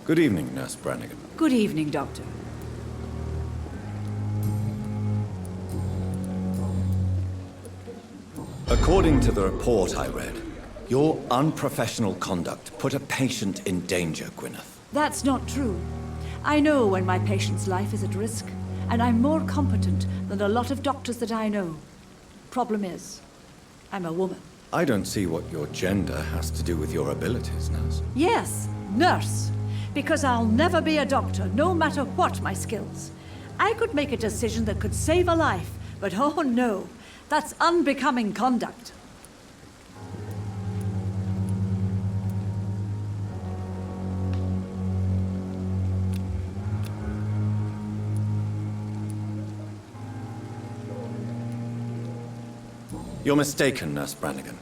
Good evening, Nurse Brannigan. Good evening, Doctor. According to the report I read, your unprofessional conduct put a patient in danger, Gwyneth. That's not true. I know when my patient's life is at risk, and I'm more competent than a lot of doctors that I know. Problem is, I'm a woman. I don't see what your gender has to do with your abilities, Nurse. Yes, nurse. Because I'll never be a doctor, no matter what my skills. I could make a decision that could save a life, but oh no, that's unbecoming conduct. You're mistaken, Nurse Brannigan.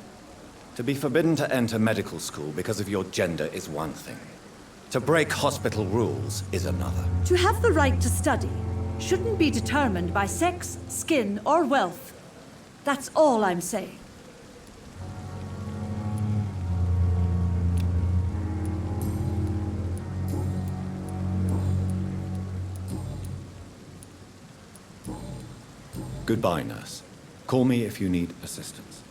To be forbidden to enter medical school because of your gender is one thing. To break hospital rules is another. To have the right to study shouldn't be determined by sex, skin, or wealth. That's all I'm saying. Goodbye, Nurse. Call me if you need assistance.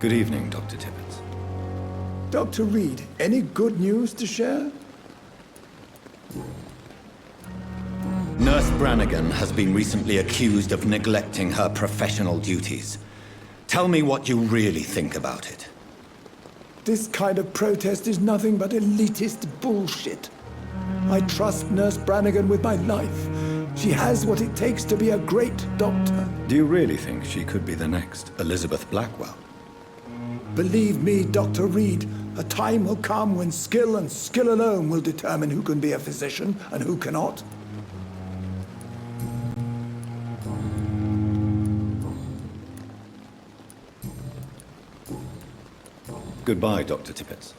Good evening, Dr. Tibbets. Dr. Reed, any good news to share? Nurse Brannigan has been recently accused of neglecting her professional duties. Tell me what you really think about it. This kind of protest is nothing but elitist bullshit. I trust Nurse Brannigan with my life. She has what it takes to be a great doctor. Do you really think she could be the next Elizabeth Blackwell? Believe me, Dr. Reed, a time will come when skill and skill alone will determine who can be a physician and who cannot. Goodbye, Dr. Tibbets.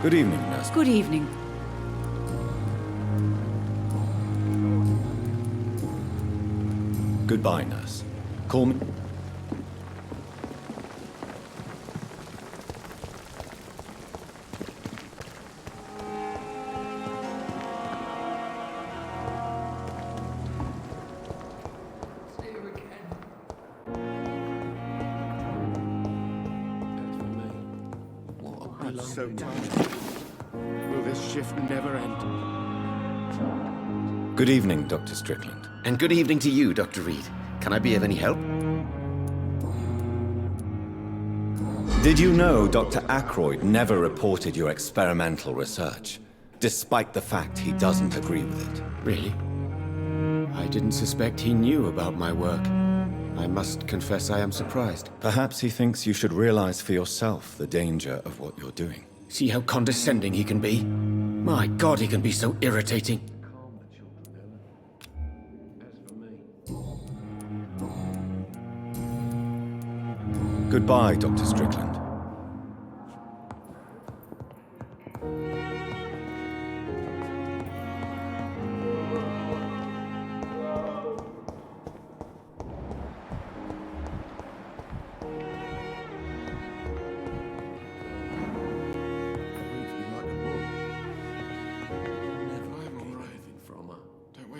Good evening, Nurse. Good evening. Goodbye, Nurse. Call me. I'm so tired. Will this shift never end? Good evening, Dr. Strickland. And good evening to you, Dr. Reed. Can I be of any help? Did you know Dr. Ackroyd never reported your experimental research, despite the fact he doesn't agree with it? Really? I didn't suspect he knew about my work. I must confess I am surprised. Perhaps he thinks you should realize for yourself the danger of what you're doing. See how condescending he can be? My God, he can be so irritating. Goodbye, Dr. Strickland.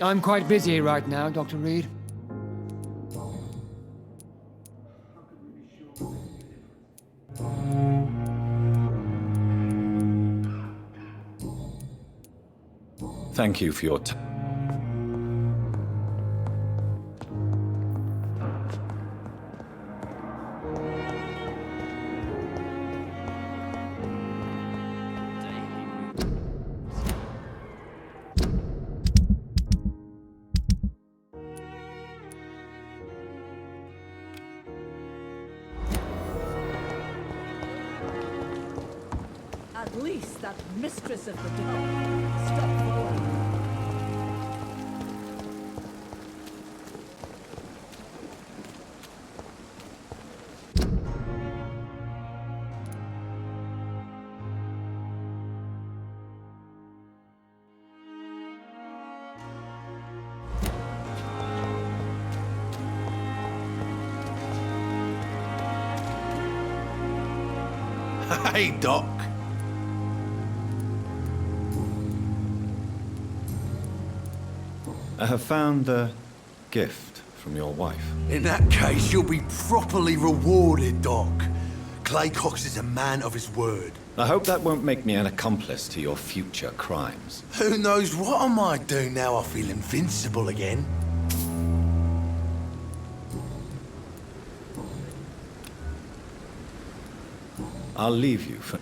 I'm quite busy right now, Dr. Reed. Thank you for your time. At least that mistress of the dark stopped forward. Hey, Doc. I have found a gift from your wife. In that case, you'll be properly rewarded, Doc. Clay Cox is a man of his word. I hope that won't make me an accomplice to your future crimes. Who knows what I might do now I feel invincible again? I'll leave you for...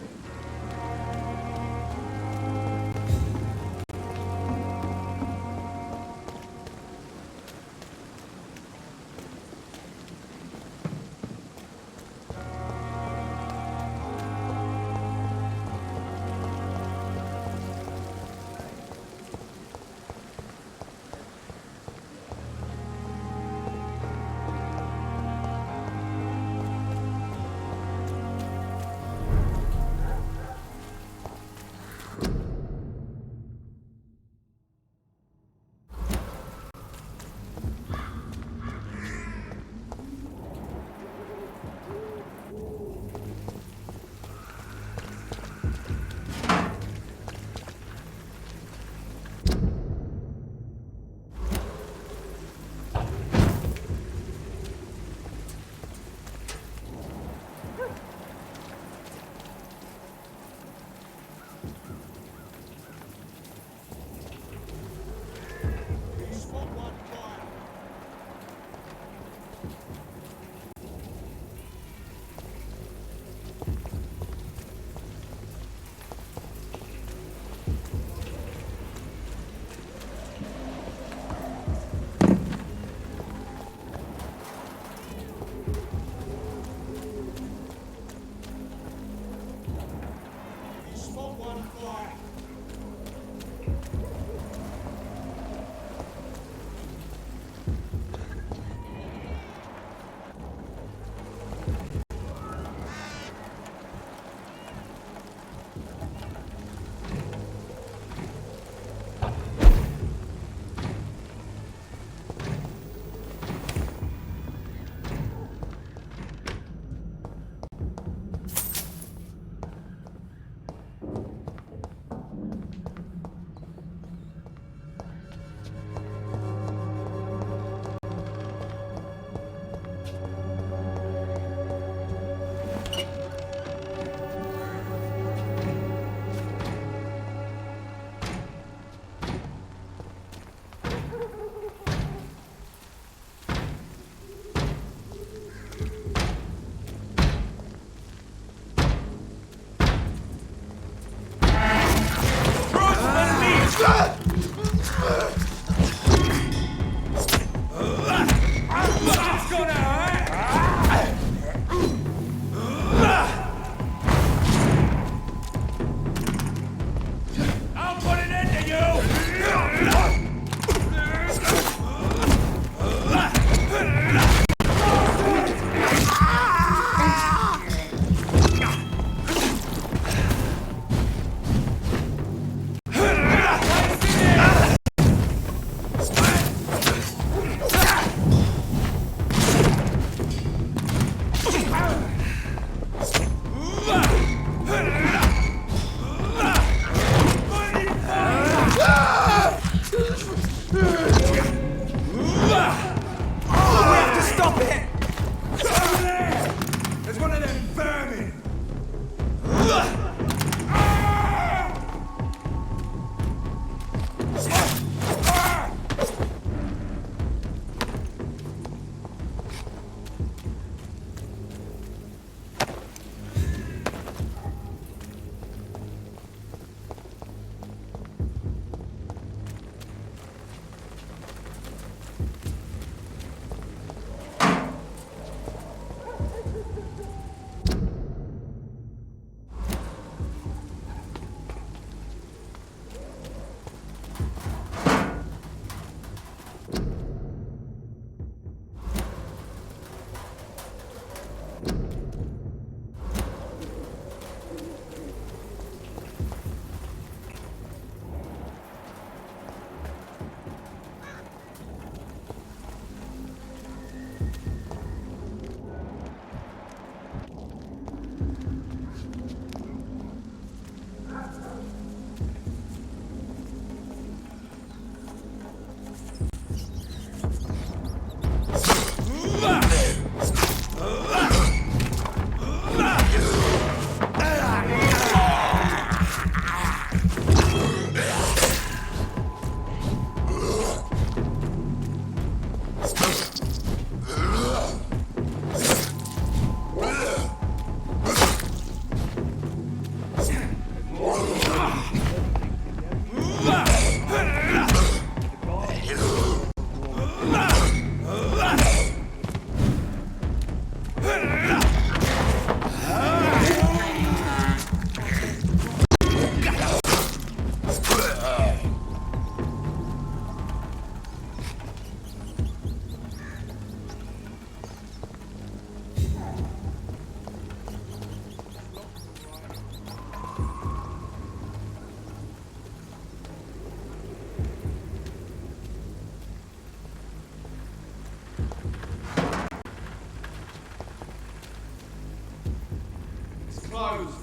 closed.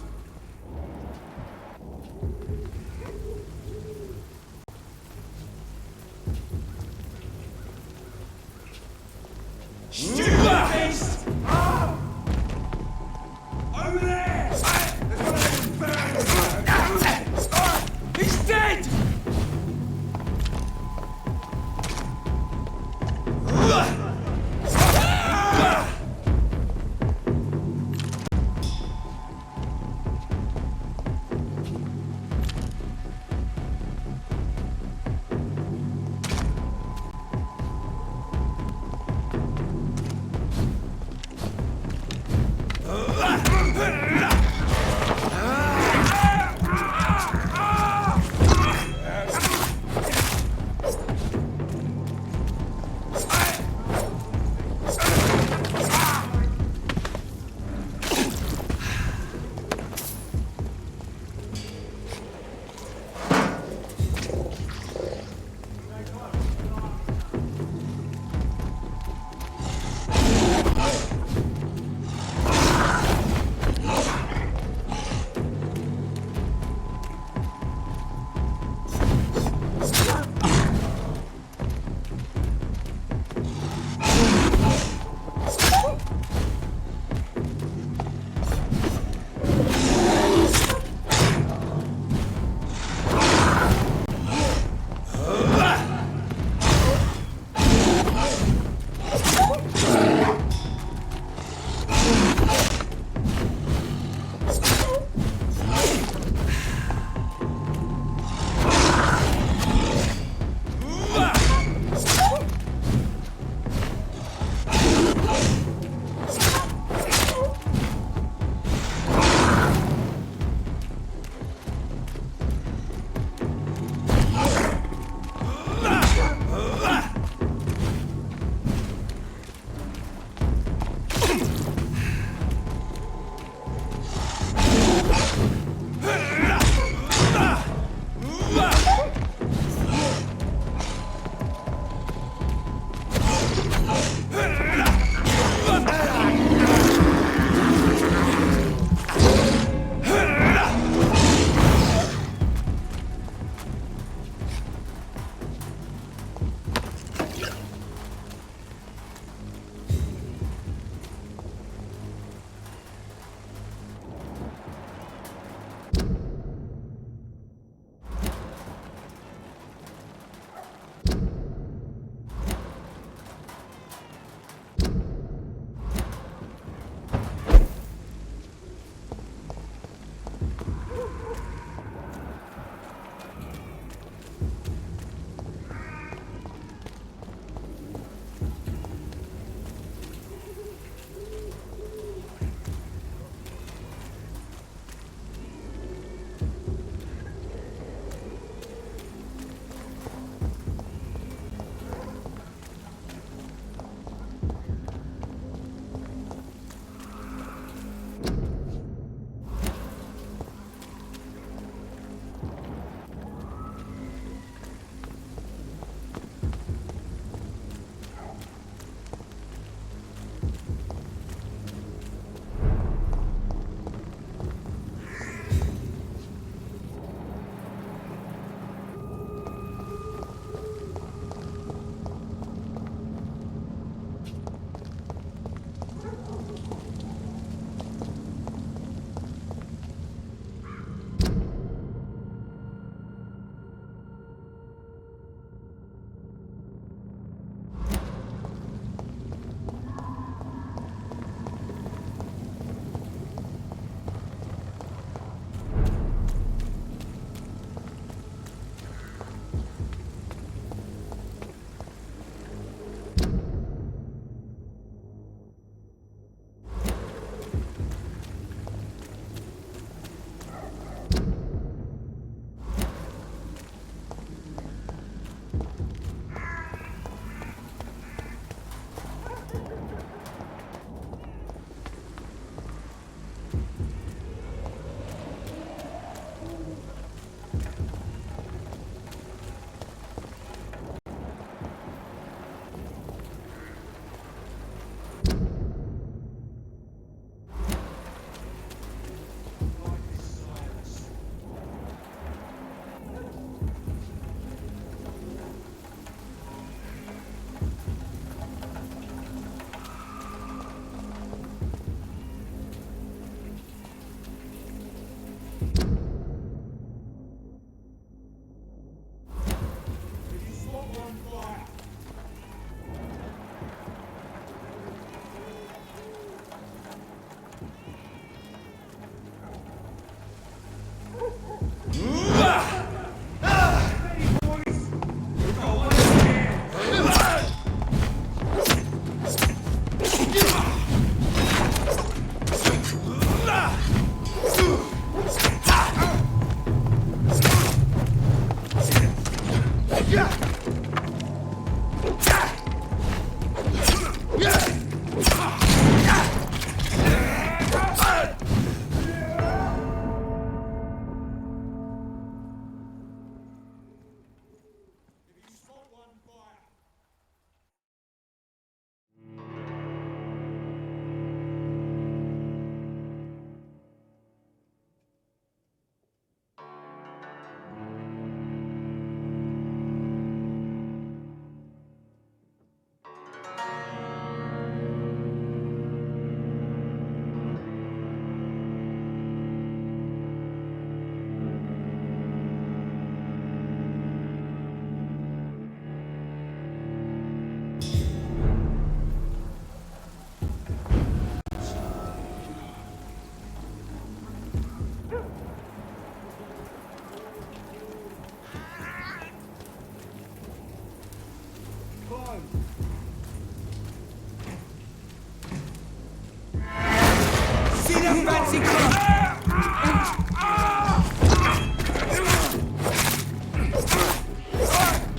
Stupid beast! Over there! He's dead!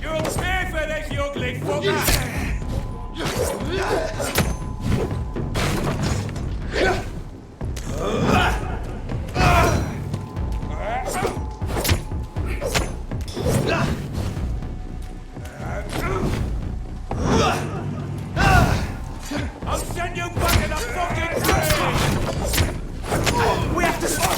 You'll pay for this, you ugly fucker! I'll send you back in the fucking grave! We have to stop!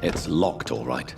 It's locked, all right.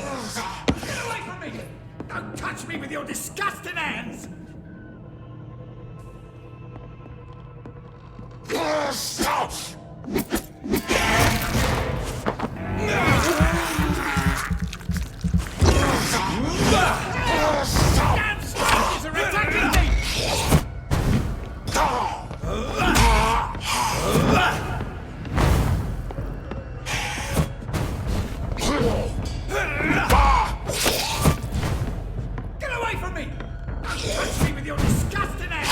Get away from me! Don't touch me with your disgusting hands! Damn strangers are attacking me! Get away from me! Don't touch me with your disgusting hands!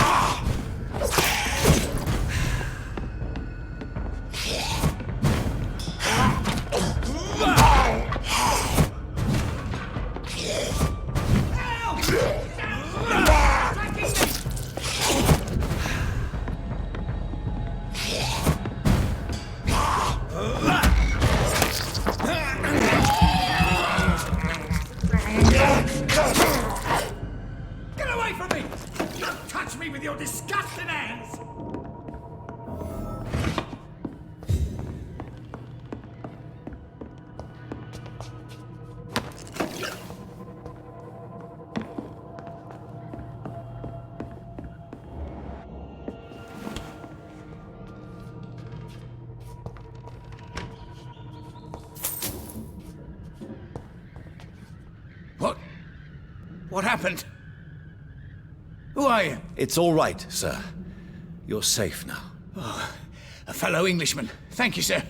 Get away from me! Don't touch me with your disgusting hands! What happened? Who are you? It's all right, sir. You're safe now. A fellow Englishman. Thank you, sir.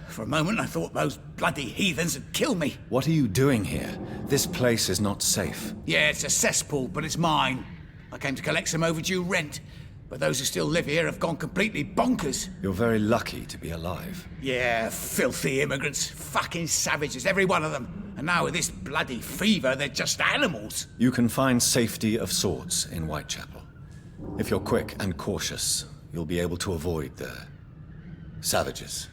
For a moment I thought those bloody heathens had killed me. What are you doing here? This place is not safe. Yeah, it's a cesspool, but it's mine. I came to collect some overdue rent, but those who still live here have gone completely bonkers. You're very lucky to be alive. Yeah, filthy immigrants. Fucking savages, every one of them. And now with this bloody fever, they're just animals. You can find safety of sorts in Uайтчэпel. If you're quick and cautious, you'll be able to avoid the savages.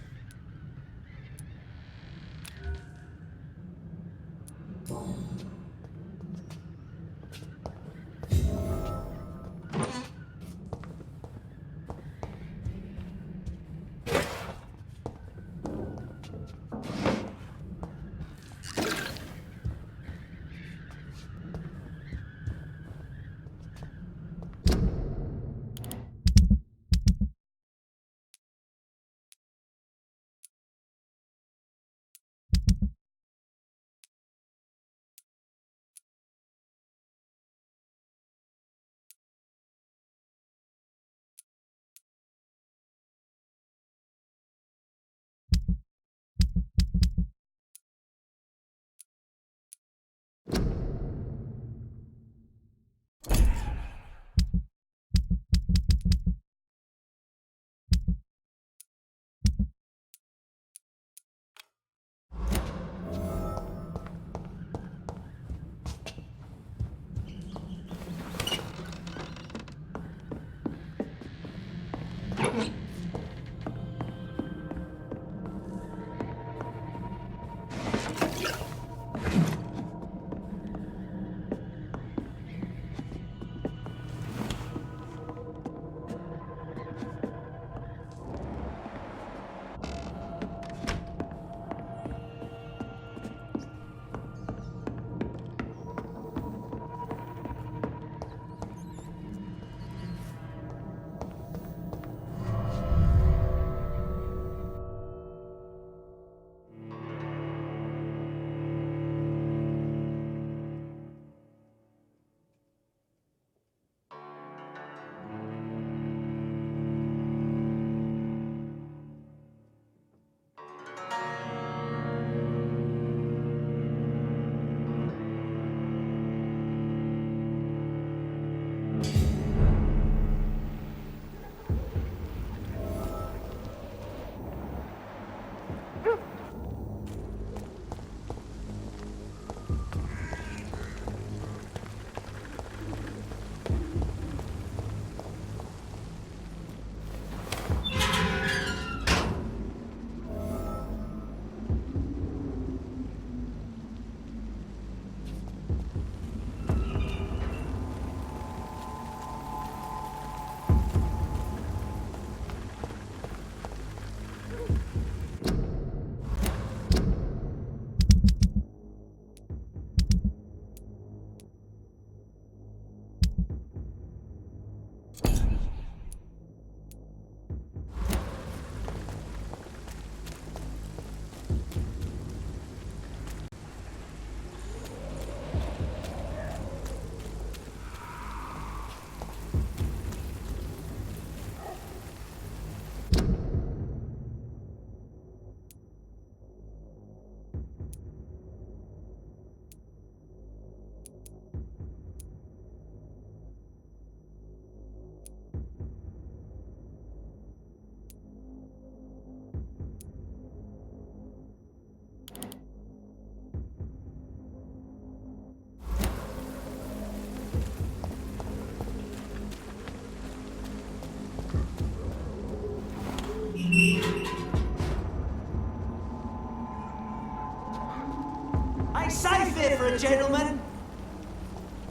here for a gentleman.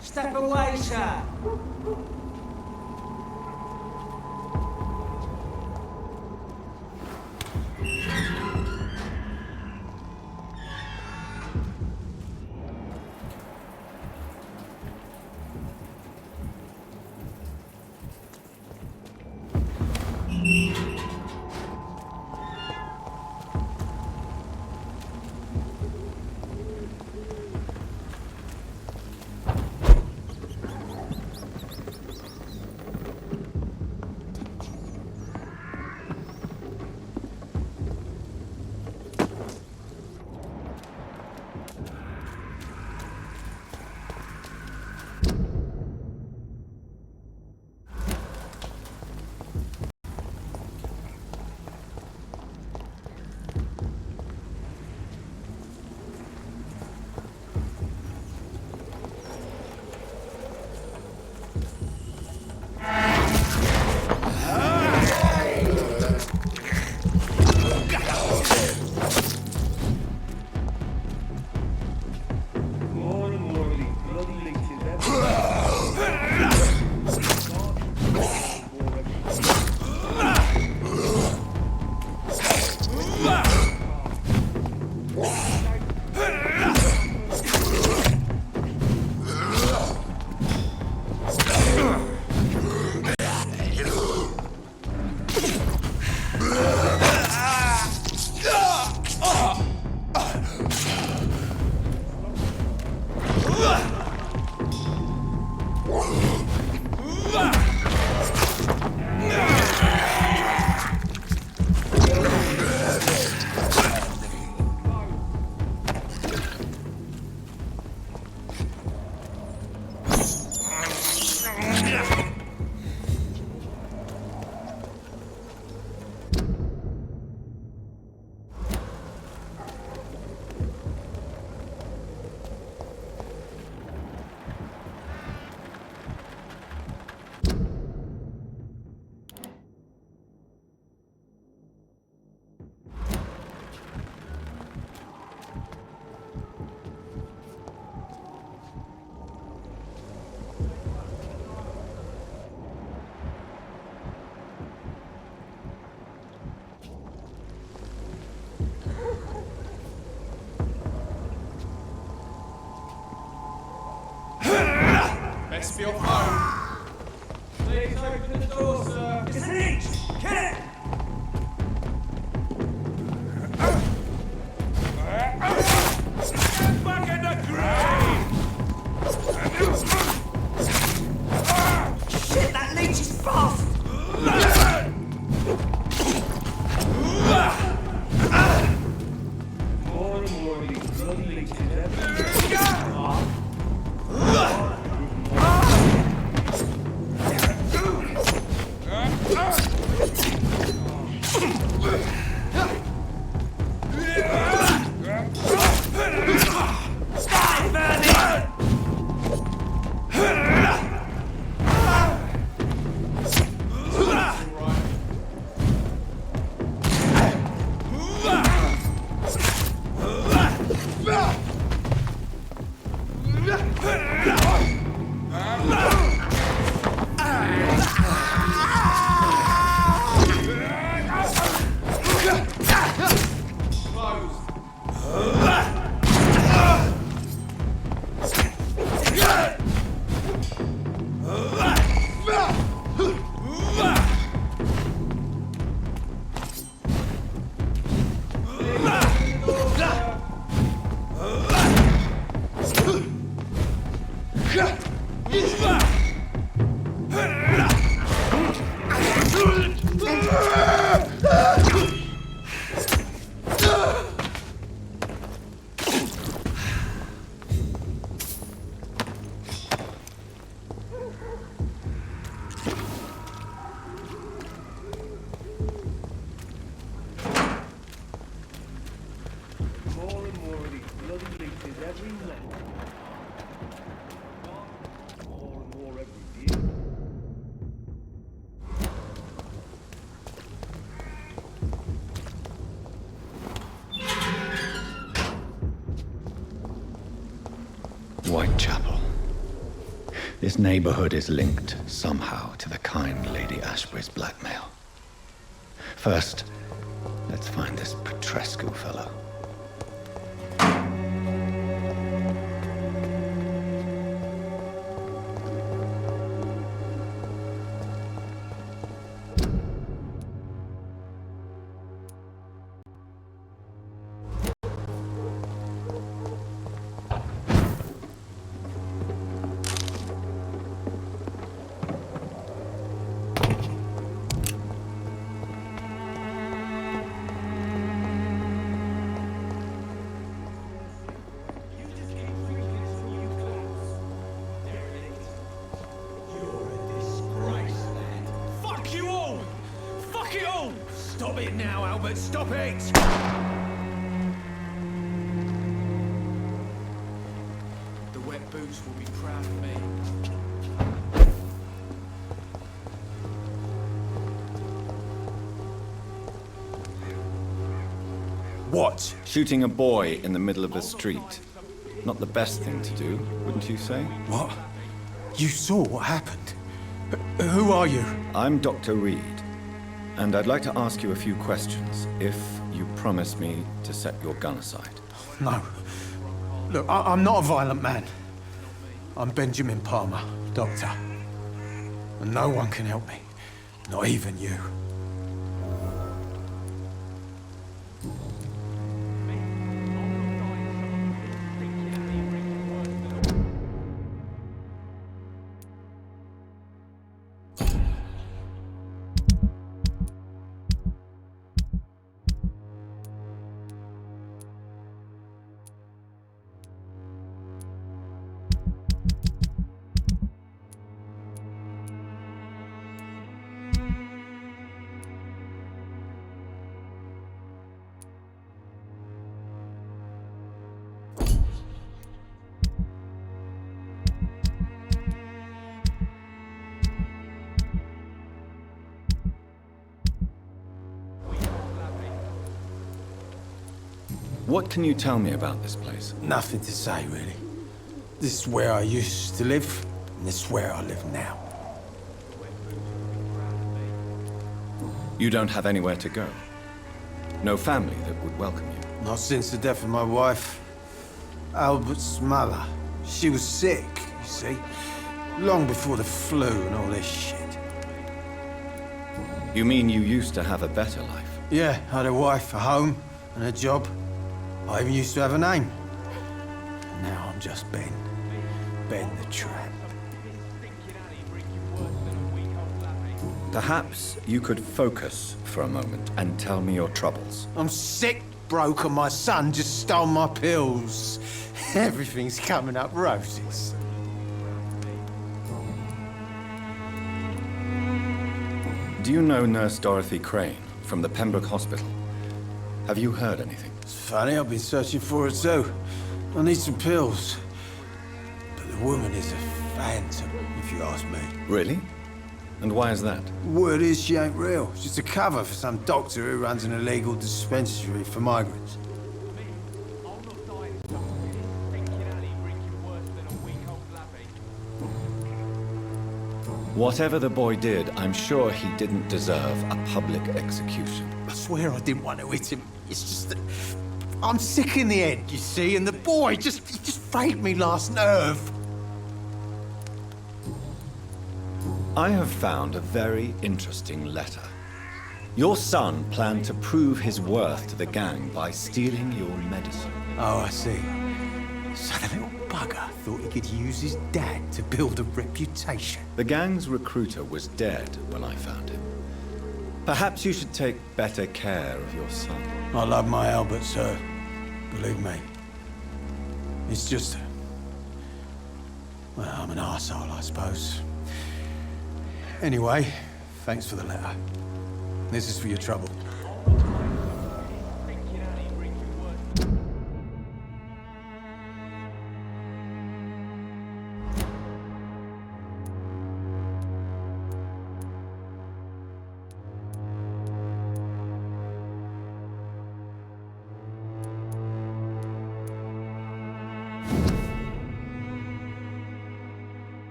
Step away, sir. Best be off home. Please open the door, sir. It's an inch! Kill it! Get back in the grave! Shit, that leech is fast! More and more of these bloody leeches everywhere. Uайтчэпел. This neighborhood is linked somehow to the kind Lady Ashbury's blackmail. First, let's find this Petrescu fellow. Stop it now, Albert! Stop it! The wet boots will be proud of me. What? Shooting a boy in the middle of the street. Not the best thing to do, wouldn't you say? What? You saw what happened? Who are you? I'm Dr. Reed, and I'd like to ask you a few questions, if you promise me to set your gun aside. No. Look, I'm not a violent man. I'm Benjamin Palmer, doctor. And no one can help me. Not even you. What can you tell me about this place? Nothing to say, really. This is where I used to live, and this is where I live now. You don't have anywhere to go? No family that would welcome you? Not since the death of my wife, Albert's mother. She was sick, you see. Long before the flu and all this shit. You mean you used to have a better life? Yeah, I had a wife, a home, and a job. I even used to have a name. Now I'm just Ben. Ben the Tramp. Perhaps you could focus for a moment and tell me your troubles. I'm sick, broke, and my son just stole my pills. Everything's coming up roses. Do you know Nurse Dorothy Crane from the Pembroke Hospital? Have you heard anything? It's funny, I've been searching for her too. I need some pills. But the woman is a phantom, if you ask me. Really? And why is that? Word is she ain't real. She's a cover for some doctor who runs an illegal dispensary for migrants. Whatever the boy did, I'm sure he didn't deserve a public execution. I swear I didn't want to hit him. It's just that I'm sick in the head, you see, and the boy he just frayed me last nerve. I have found a very interesting letter. Your son planned to prove his worth to the gang by stealing your medicine. Oh, I see. So the little bugger thought he could use his dad to build a reputation. The gang's recruiter was dead when I found him. Perhaps you should take better care of your son. I love my Albert, sir. Believe me. It's just... well, I'm an arsehole, I suppose. Anyway, thanks for the letter. This is for your trouble.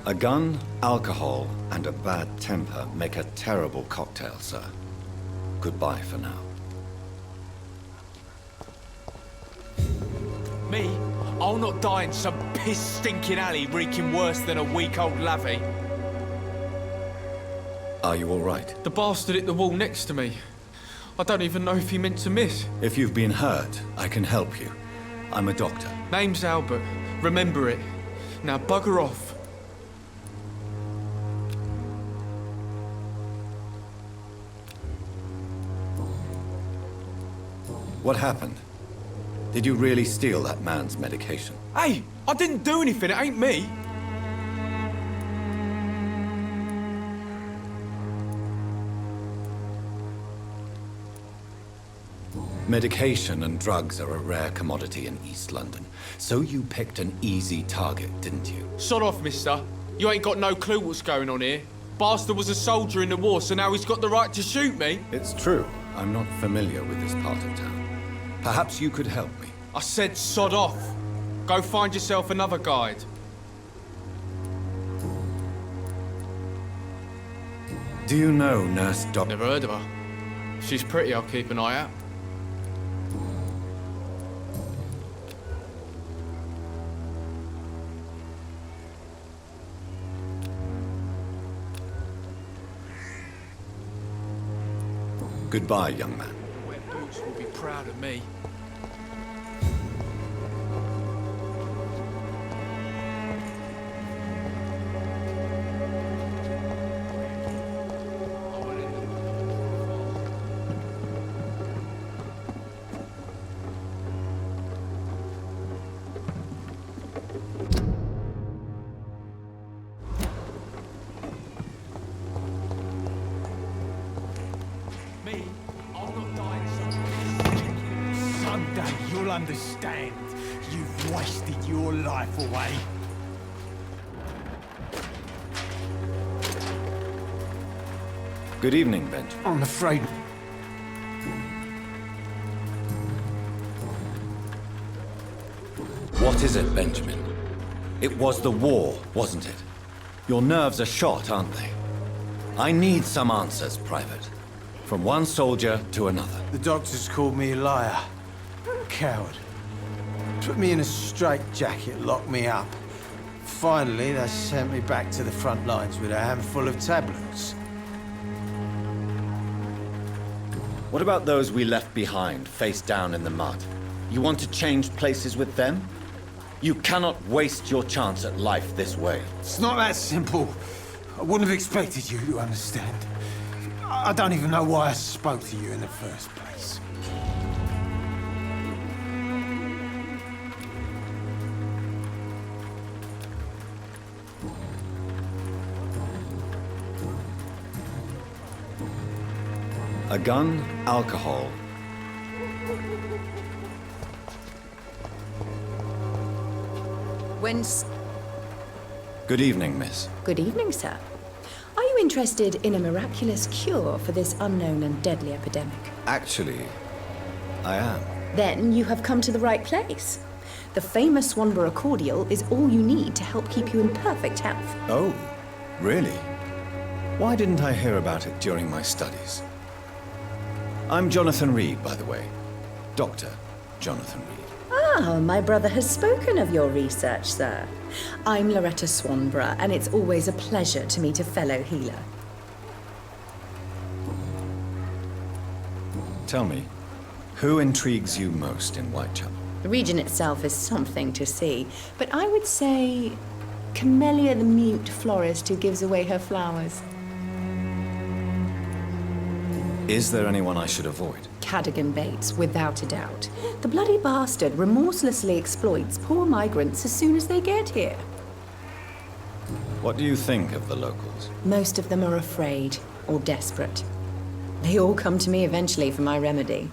A gun, alcohol, and a bad temper make a terrible cocktail, sir. Goodbye for now. Me? I'll not die in some piss-stinking alley reeking worse than a week-old lavvy. Are you all right? The bastard hit the wall next to me. I don't even know if he meant to miss. If you've been hurt, I can help you. I'm a doctor. Name's Albert. Remember it. Now bugger off. What happened? Did you really steal that man's medication? Hey, I didn't do anything. It ain't me. Medication and drugs are a rare commodity in East London. So you picked an easy target, didn't you? Sod off, mister. You ain't got no clue what's going on here. Bastard was a soldier in the war, so now he's got the right to shoot me. It's true. I'm not familiar with this part of town. Perhaps you could help me. I said sod off. Go find yourself another guide. Do you know Nurse Doc... Never heard of her. If she's pretty, I'll keep an eye out. Goodbye, young man. Wet boots will be proud of me. Someday you'll understand. You've wasted your life away. Good evening, Benj. I'm afraid... What is it, Benjamin? It was the war, wasn't it? Your nerves are shot, aren't they? I need some answers, Private. From one soldier to another. The doctors called me a liar. Coward. Put me in a straitjacket, locked me up. Finally, they sent me back to the front lines with a handful of tablets. What about those we left behind, face down in the mud? You want to change places with them? You cannot waste your chance at life this way. It's not that simple. I wouldn't have expected you to understand. I don't even know why I spoke to you in the first place. A gun, alcohol. Good evening, miss. Good evening, sir. Are you interested in a miraculous cure for this unknown and deadly epidemic? Actually, I am. Then you have come to the right place. The famous Swanborough cordial is all you need to help keep you in perfect health. Oh, really? Why didn't I hear about it during my studies? I'm Jonathan Reed, by the way. Dr. Jonathan Reed. Ah, my brother has spoken of your research, sir. I'm Loretta Swanborough, and it's always a pleasure to meet a fellow healer. Tell me, who intrigues you most in Whitechapel? The region itself is something to see, but I would say Camellia the mute florist who gives away her flowers. Is there anyone I should avoid? Cadogan Bates, without a doubt. The bloody bastard remorselessly exploits poor migrants as soon as they get here. What do you think of the locals? Most of them are afraid or desperate. They all come to me eventually for my remedy.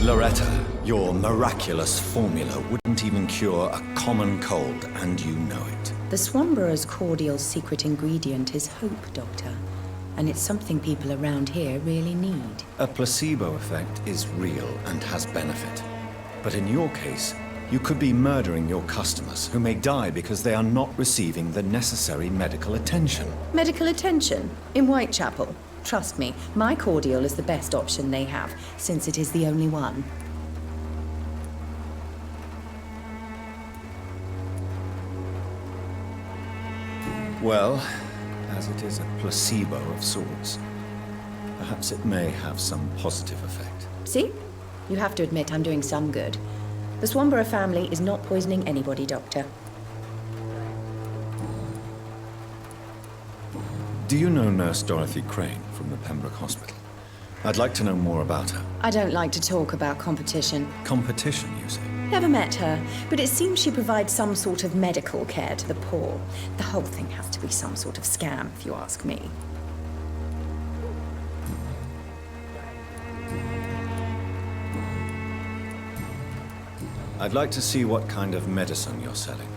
Loretta, your miraculous formula wouldn't even cure a common cold, and you know it. The Swanborough's cordial's secret ingredient is hope, Doctor. And it's something people around here really need. A placebo effect is real and has benefit. But in your case, You could be murdering your customers, who may die because they are not receiving the necessary medical attention. Medical attention? In Whitechapel? Trust me, my cordial is the best option they have, since it is the only one. Well, as it is a placebo of sorts, perhaps it may have some positive effect. See? You have to admit I'm doing some good. The Swanborough family is not poisoning anybody, Doctor. Do you know Nurse Dorothy Crane from the Pembroke Hospital? I'd like to know more about her. I don't like to talk about competition. Competition, you say? Never met her, but it seems she provides some sort of medical care to the poor. The whole thing has to be some sort of scam, if you ask me. I'd like to see what kind of medicine you're selling.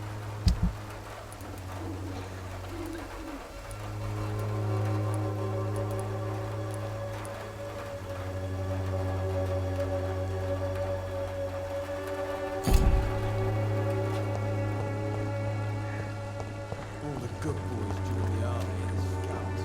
All the good boys join the army and scouts.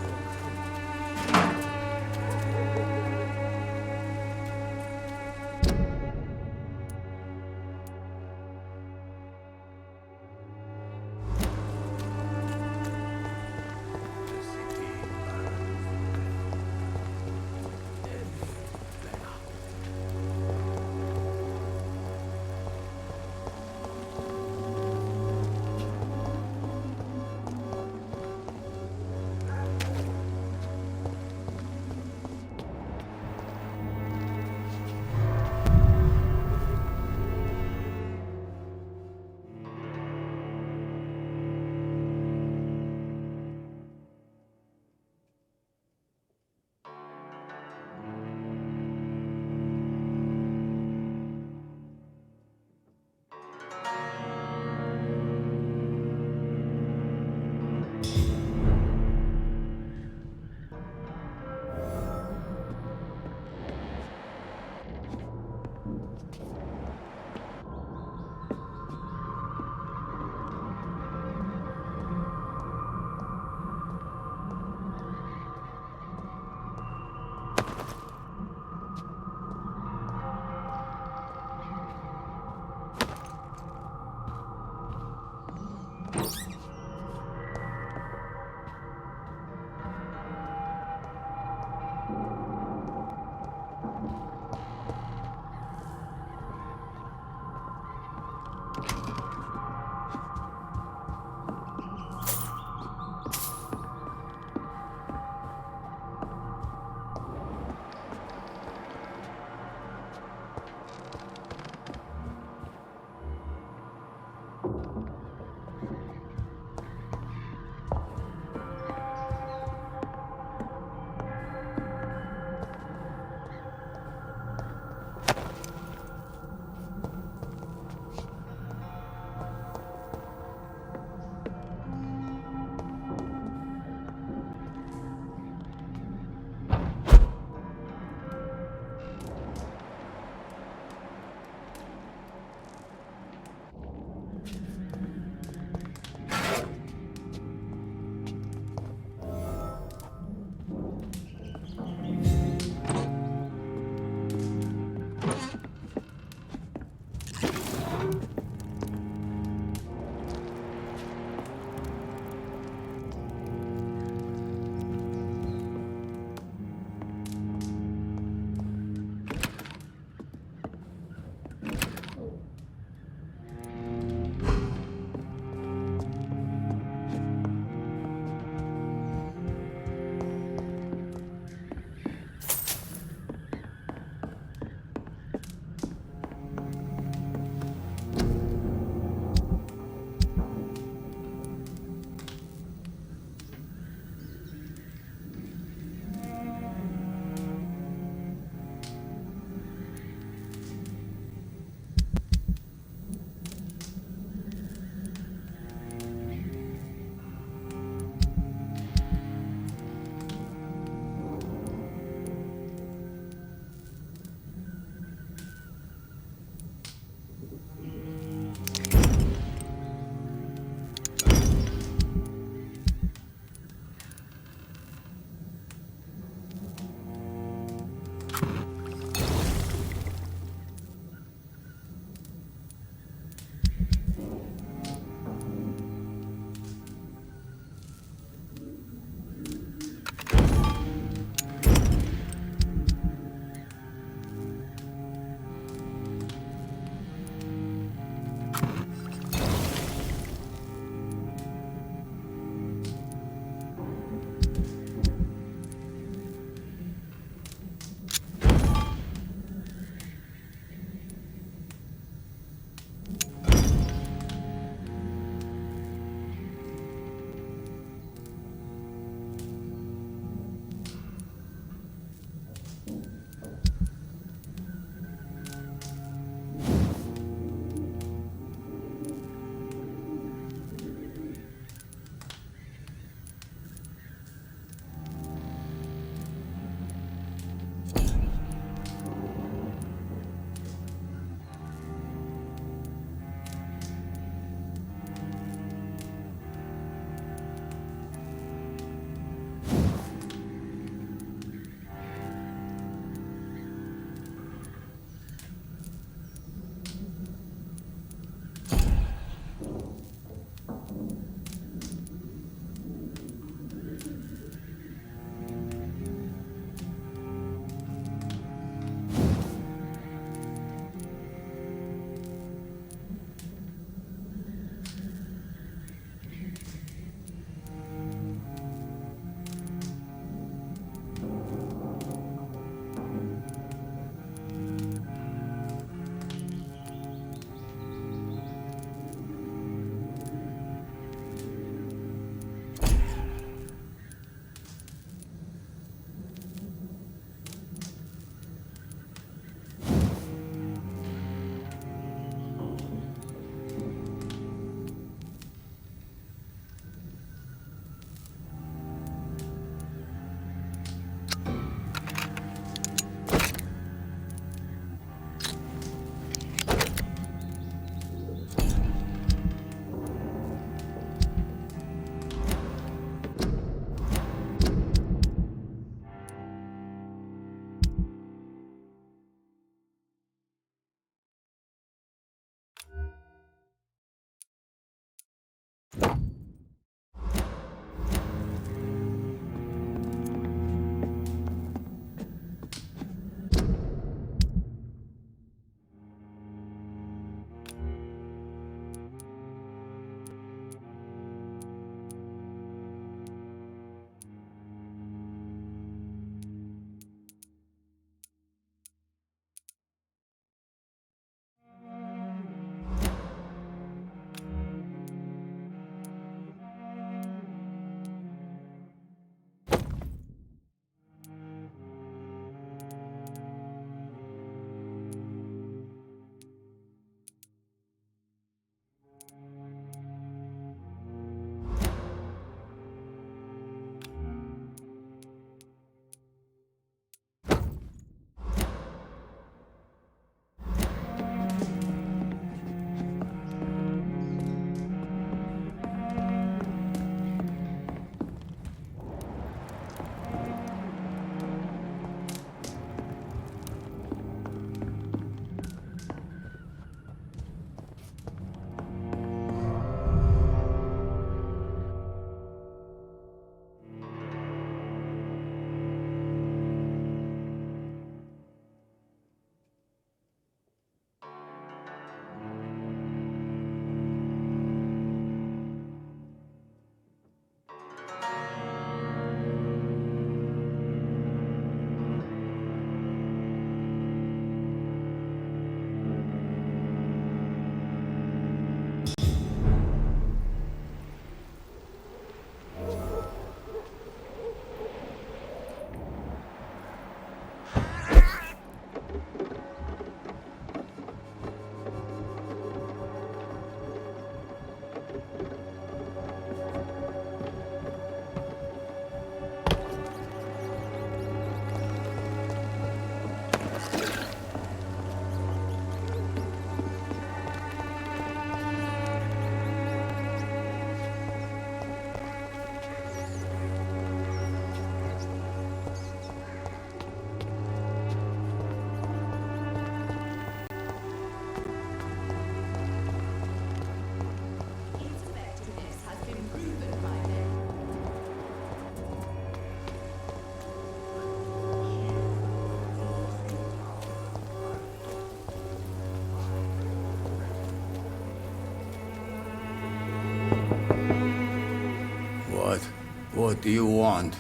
What do you want?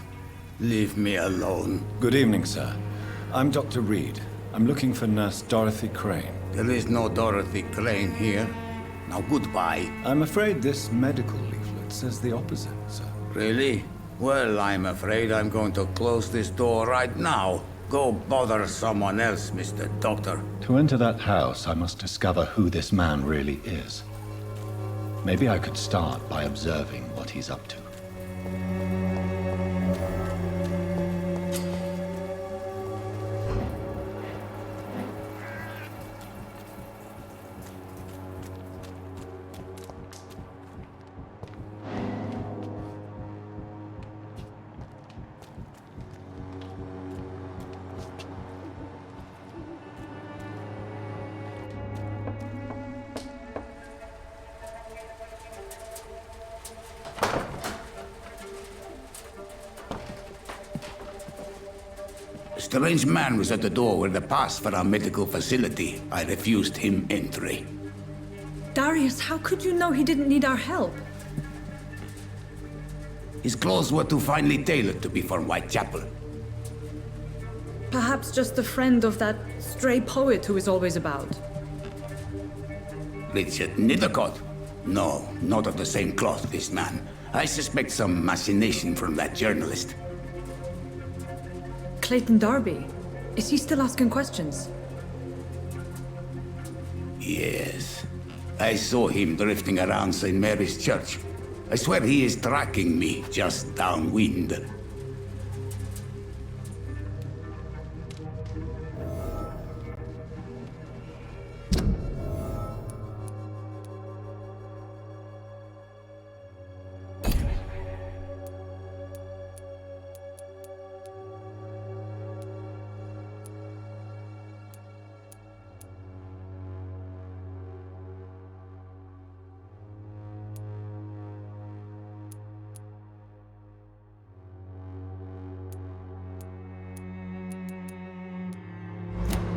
Leave me alone. Good evening, sir. I'm Dr. Reed. I'm looking for Nurse Dorothy Crane. There is no Dorothy Crane here. Now goodbye. I'm afraid this medical leaflet says the opposite, sir. Really? Well, I'm afraid I'm going to close this door right now. Go bother someone else, Mr. Doctor. To enter that house, I must discover who this man really is. Maybe I could start by observing what he's up to. A strange man was at the door with a pass for our medical facility. I refused him entry. Darius, how could you know he didn't need our help? His clothes were too finely tailored to be from Uайтчэпел. Perhaps just a friend of that stray poet who is always about. Richard Nethercott? No, not of the same cloth, this man. I suspect some machination from that journalist. Clayton Darby. Is he still asking questions? Yes. I saw him drifting around St. Mary's Church. I swear he is tracking me just downwind.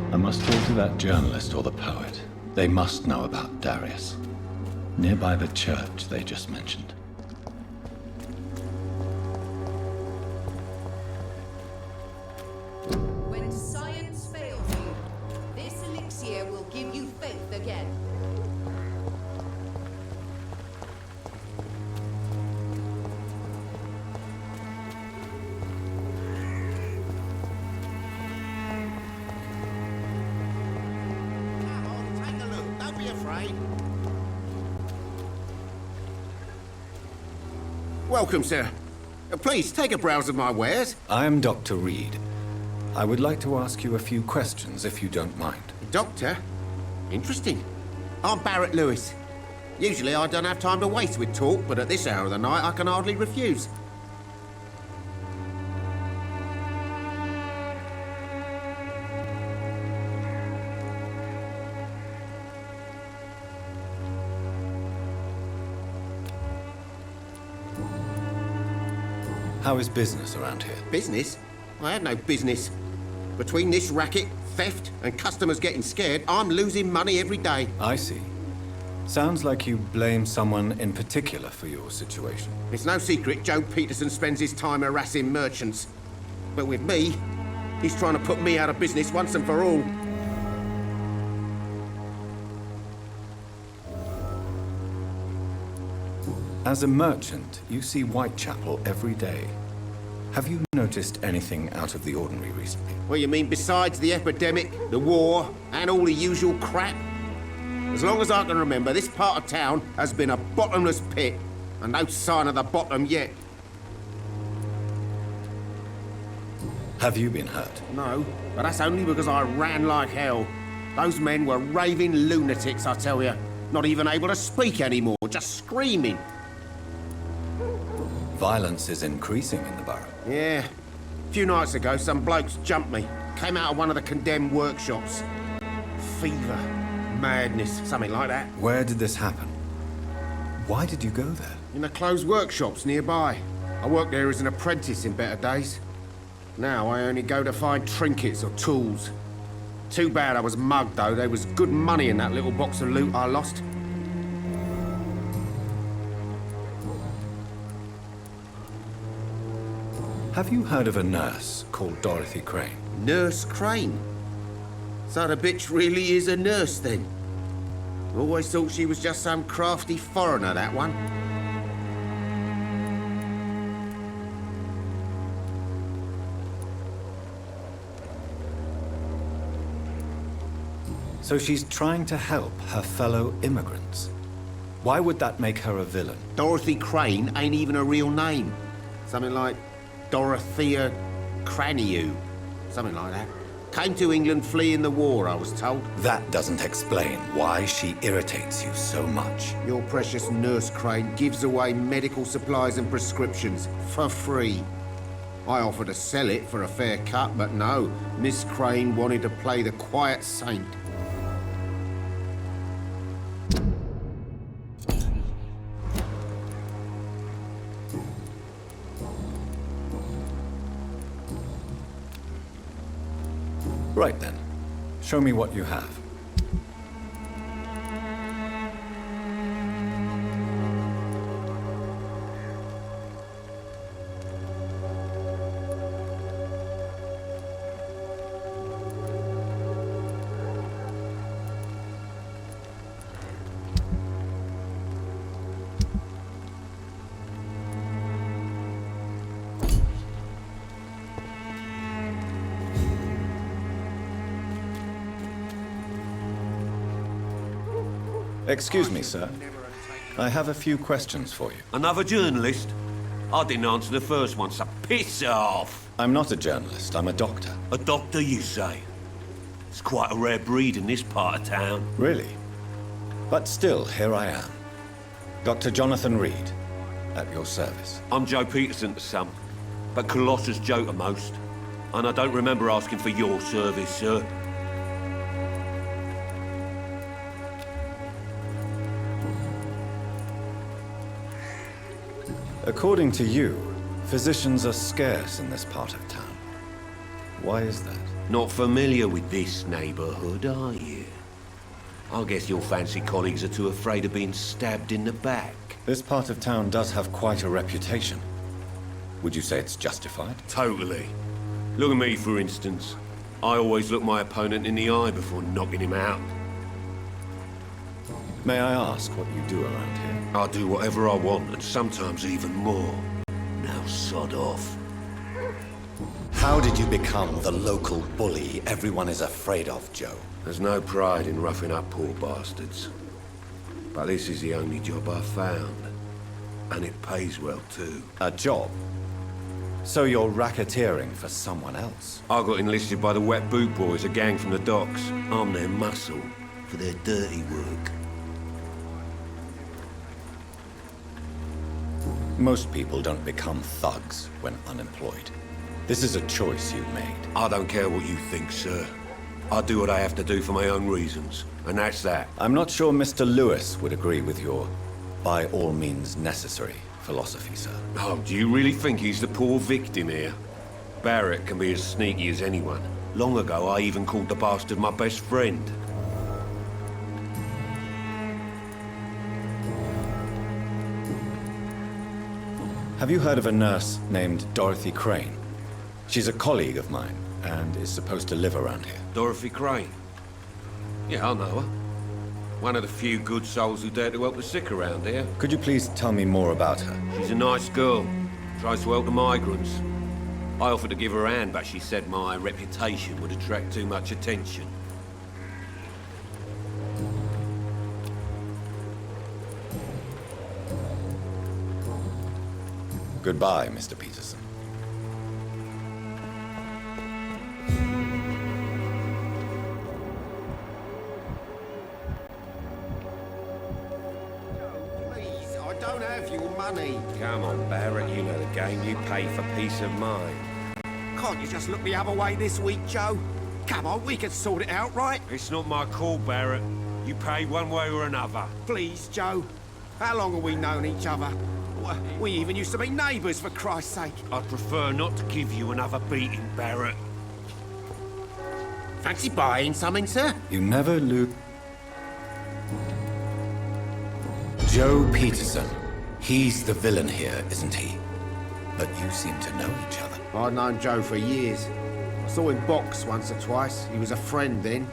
I must talk to that journalist or the poet. They must know about Darius. Nearby the church they just mentioned. When science fails you, this elixir will give you faith again. Welcome, sir. Please, take a browse of my wares. I'm Dr. Reed. I would like to ask you a few questions, if you don't mind. Doctor? Interesting. I'm Barrett Lewis. Usually I don't have time to waste with talk, but at this hour of the night I can hardly refuse. How is business around here? Business? I had no business. Between this racket, theft, and customers getting scared, I'm losing money every day. I see. Sounds like you blame someone in particular for your situation. It's no secret Joe Peterson spends his time harassing merchants. But with me, he's trying to put me out of business once and for all. As a merchant, you see Uайтчэпel every day. Have you noticed anything out of the ordinary recently? What you mean besides the epidemic, the war, and all the usual crap? As long as I can remember, this part of town has been a bottomless pit, and no sign of the bottom yet. Have you been hurt? No, but that's only because I ran like hell. Those men were raving lunatics, I tell you. Not even able to speak anymore, just screaming. Violence is increasing in the borough. Yeah. A few nights ago, some blokes jumped me. Came out of one of the condemned workshops. Fever, madness, something like that. Where did this happen? Why did you go there? In the closed workshops nearby. I worked there as an apprentice in better days. Now I only go to find trinkets or tools. Too bad I was mugged, though. There was good money in that little box of loot I lost. Have you heard of a nurse called Dorothy Crane? Nurse Crane? So the bitch really is a nurse, then? Always thought she was just some crafty foreigner, that one. So she's trying to help her fellow immigrants. Why would that make her a villain? Dorothy Crane ain't even a real name. Something like Dorothea Craniu. Something like that. Came to England fleeing the war, I was told. That doesn't explain why she irritates you so much. Your precious Nurse Crane gives away medical supplies and prescriptions for free. I offered to sell it for a fair cut, but no. Miss Crane wanted to play the quiet saint. Right then. Show me what you have. Excuse me, sir. I have a few questions for you. Another journalist? I didn't answer the first one, so piss off! I'm not a journalist, I'm a doctor. A doctor, you say? It's quite a rare breed in this part of town. Really? But still, here I am. Dr. Jonathan Reed, at your service. I'm Joe Peterson to some, but Colossus Joe to most. And I don't remember asking for your service, sir. According to you, physicians are scarce in this part of town. Why is that? Not familiar with this neighborhood, are you? I guess your fancy colleagues are too afraid of being stabbed in the back. This part of town does have quite a reputation. Would you say it's justified? Totally. Look at me, for instance. I always look my opponent in the eye before knocking him out. May I ask what you do around here? I do whatever I want, and sometimes even more. Now sod off. How did you become the local bully everyone is afraid of, Joe? There's no pride in roughing up poor bastards. But this is the only job I've found. And it pays well, too. A job? So you're racketeering for someone else? I got enlisted by the Wet Boot Boys, a gang from the docks. I'm their muscle for their dirty work. Most people don't become thugs when unemployed. This is a choice you made. I don't care what you think, sir. I do what I have to do for my own reasons, and that's that. I'm not sure Mr. Lewis would agree with your by all means necessary philosophy, sir. Oh, do you really think he's the poor victim here? Barrett can be as sneaky as anyone. Long ago, I even called the bastard my best friend. Have you heard of a nurse named Dorothy Crane? She's a colleague of mine, and is supposed to live around here. Dorothy Crane? Yeah, I know her. One of the few good souls who dare to help the sick around here. Could you please tell me more about her? She's a nice girl. Tries to help the migrants. I offered to give her a hand, but she said my reputation would attract too much attention. Goodbye, Mr. Peterson. Please, I don't have your money. Come on, Barrett, you know the game. You pay for peace of mind. Can't you just look the other way this week, Joe? Come on, we can sort it out, right? It's not my call, Barrett. You pay one way or another. Please, Joe. How long have we known each other? We even used to be neighbours, for Christ's sake. I'd prefer not to give you another beating, Barrett. Fancy buying something, sir? You never lose. Joe Peterson. He's the villain here, isn't he? But you seem to know each other. I'd known Joe for years. I saw him box once or twice. He was a friend then.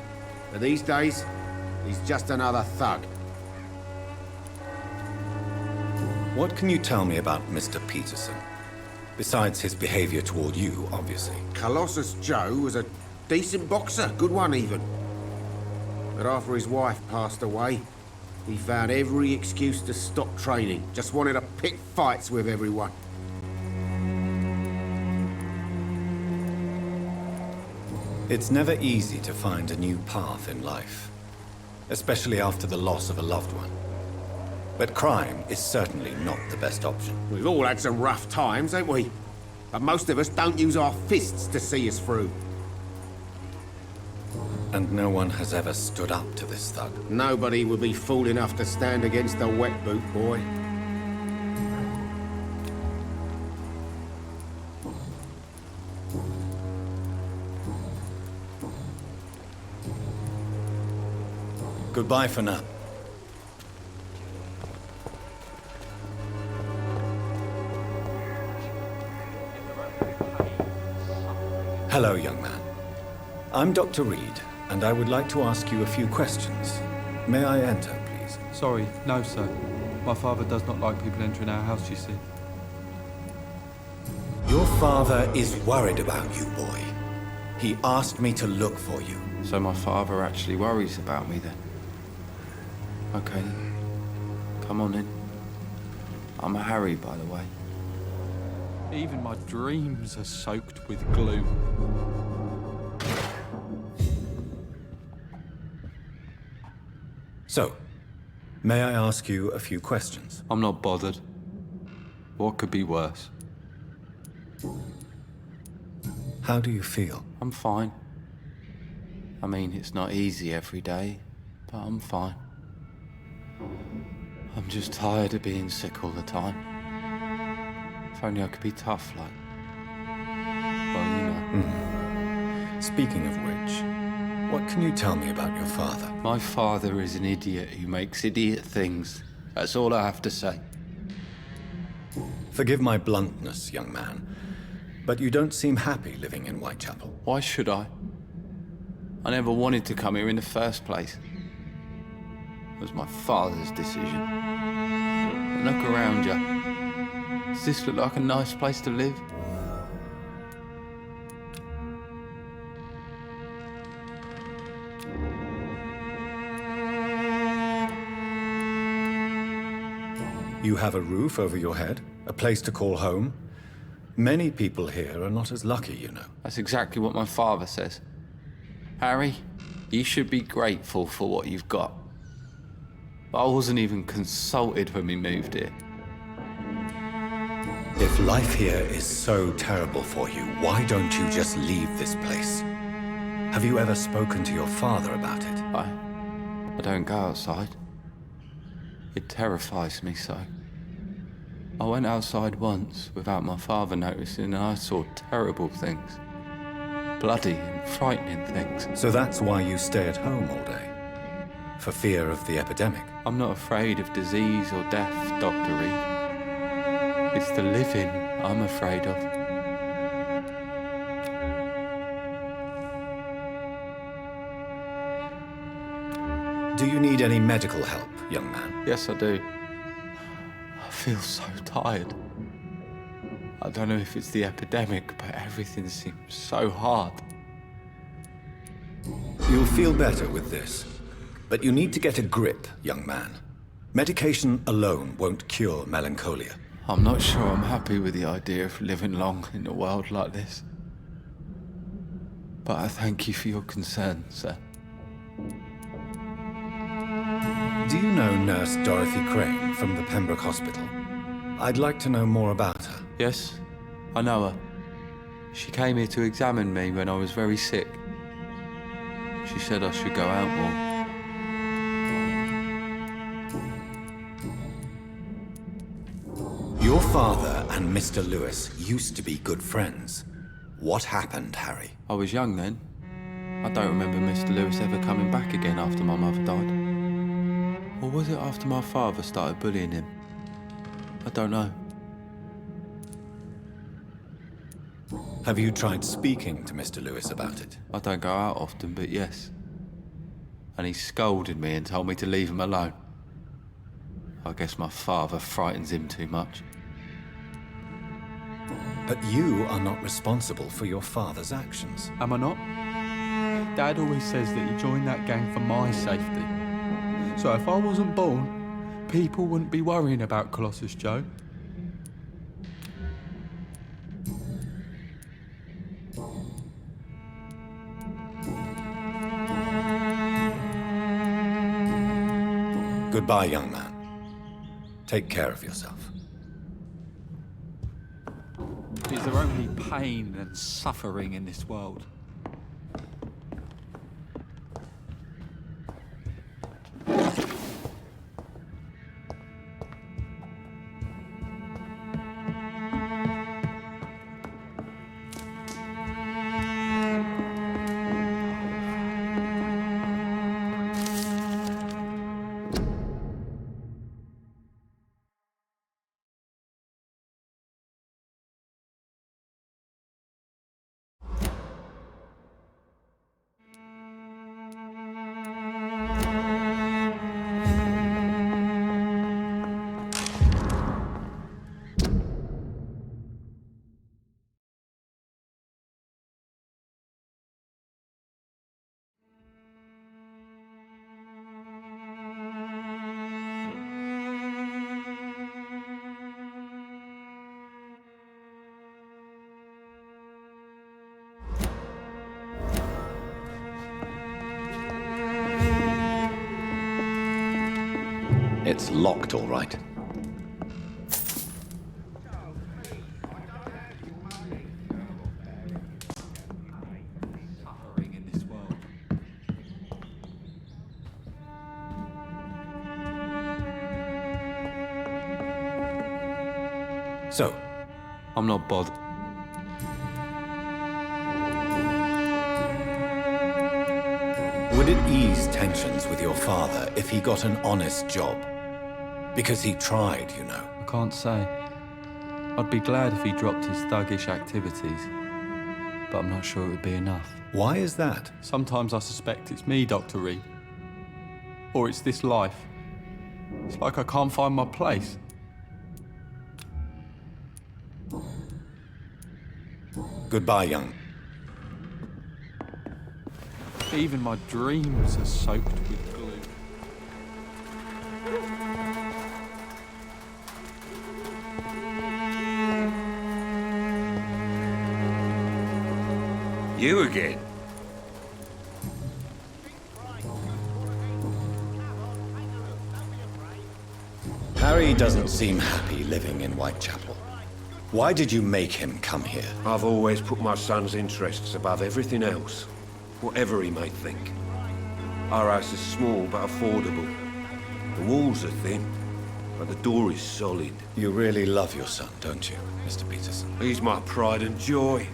But these days, he's just another thug. What can you tell me about Mr. Peterson? Besides his behavior toward you, obviously. Colossus Joe was a decent boxer, good one even. But after his wife passed away, he found every excuse to stop training. Just wanted to pick fights with everyone. It's never easy to find a new path in life, especially after the loss of a loved one. But crime is certainly not the best option. We've all had some rough times, ain't we? But most of us don't use our fists to see us through. And no one has ever stood up to this thug. Nobody would be fool enough to stand against a wet boot boy. Goodbye for now. Hello, young man. I'm Dr. Reed, and I would like to ask you a few questions. May I enter, please? Sorry, no, sir. My father does not like people entering our house, you see. Your father is worried about you, boy. He asked me to look for you. So my father actually worries about me, then? Okay. Come on in. I'm Harry, by the way. Even my dreams are soaked with gloom. So, may I ask you a few questions? I'm not bothered. What could be worse? How do you feel? I'm fine. I mean, it's not easy every day, but I'm fine. I'm just tired of being sick all the time. If only I could be tough, like... well, you know. Speaking of which, what can you tell me about your father? My father is an idiot who makes idiot things. That's all I have to say. Forgive my bluntness, young man, but you don't seem happy living in Uайтчэпel. Why should I? I never wanted to come here in the first place. It was my father's decision. And look around you. Does this look like a nice place to live? You have a roof over your head, a place to call home. Many people here are not as lucky, you know. That's exactly what my father says. Harry, you should be grateful for what you've got. I wasn't even consulted when we moved here. If life here is so terrible for you, why don't you just leave this place? Have you ever spoken to your father about it? I don't go outside. It terrifies me so. I went outside once without my father noticing and I saw terrible things. Bloody and frightening things. So that's why you stay at home all day? For fear of the epidemic? I'm not afraid of disease or death, Dr. Reed. It's the living I'm afraid of. Do you need any medical help, young man? Yes, I do. I feel so tired. I don't know if it's the epidemic, but everything seems so hard. You'll feel better with this. But you need to get a grip, young man. Medication alone won't cure melancholia. I'm not sure I'm happy with the idea of living long in a world like this. But I thank you for your concern, sir. Do you know Nurse Dorothy Crane from the Pembroke Hospital? I'd like to know more about her. Yes, I know her. She came here to examine me when I was very sick. She said I should go out more. Your father and Mr. Lewis used to be good friends. What happened, Harry? I was young then. I don't remember Mr. Lewis ever coming back again after my mother died. Or was it after my father started bullying him? I don't know. Have you tried speaking to Mr. Lewis about it? I don't go out often, but yes. And he scolded me and told me to leave him alone. I guess my father frightens him too much. But you are not responsible for your father's actions. Am I not? Dad always says that he joined that gang for my safety. So if I wasn't born, people wouldn't be worrying about Colossus Joe. Goodbye, young man. Take care of yourself. Is there only pain and suffering in this world? It's locked, all right. So, I'm not bothered. Would it ease tensions with your father if he got an honest job? Because he tried, you know. I can't say. I'd be glad if he dropped his thuggish activities, but I'm not sure it would be enough. Why is that? Sometimes I suspect it's me, Dr. Reed. Or it's this life. It's like I can't find my place. Goodbye, young. Even my dreams are soaked with glue. You again? Harry doesn't seem happy living in Whitechapel. Why did you make him come here? I've always put my son's interests above everything else, whatever he may think. Our house is small but affordable. The walls are thin, but the door is solid. You really love your son, don't you, Mr. Peterson? He's my pride and joy.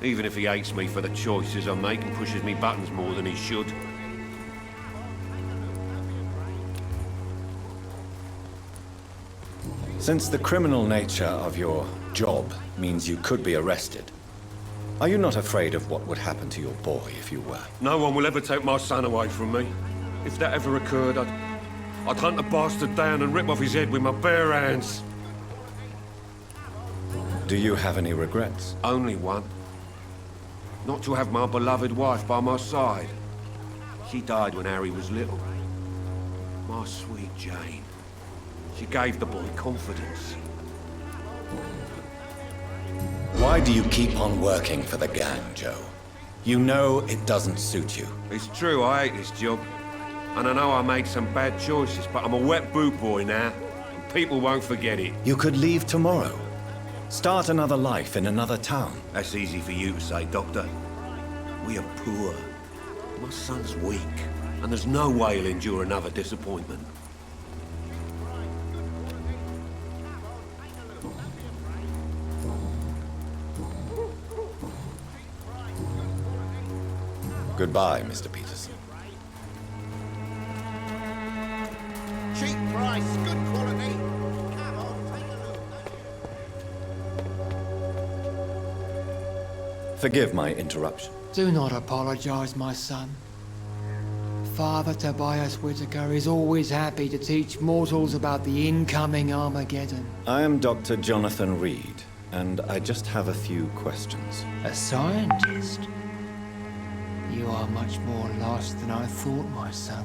Even if he hates me for the choices I make and pushes me buttons more than he should. Since the criminal nature of your job means you could be arrested, are you not afraid of what would happen to your boy if you were? No one will ever take my son away from me. If that ever occurred, I'd hunt the bastard down and rip off his head with my bare hands. Do you have any regrets? Only one. Not to have my beloved wife by my side. She died when Harry was little. My sweet Jane. She gave the boy confidence. Why do you keep on working for the gang, Joe? You know it doesn't suit you. It's true, I hate this job. And I know I made some bad choices, but I'm a wet boot boy now. And people won't forget it. You could leave tomorrow. Start another life in another town. That's easy for you to say, Doctor. We are poor. My son's weak, and there's no way he'll endure another disappointment. Goodbye, Mr. Peterson. Cheap price, good quality. Come on, take a look. Forgive my interruption. Do not apologize, my son. Father Tobias Whitaker is always happy to teach mortals about the incoming Armageddon. I am Dr. Jonathan Reed, and I just have a few questions. A scientist? You are much more lost than I thought, my son.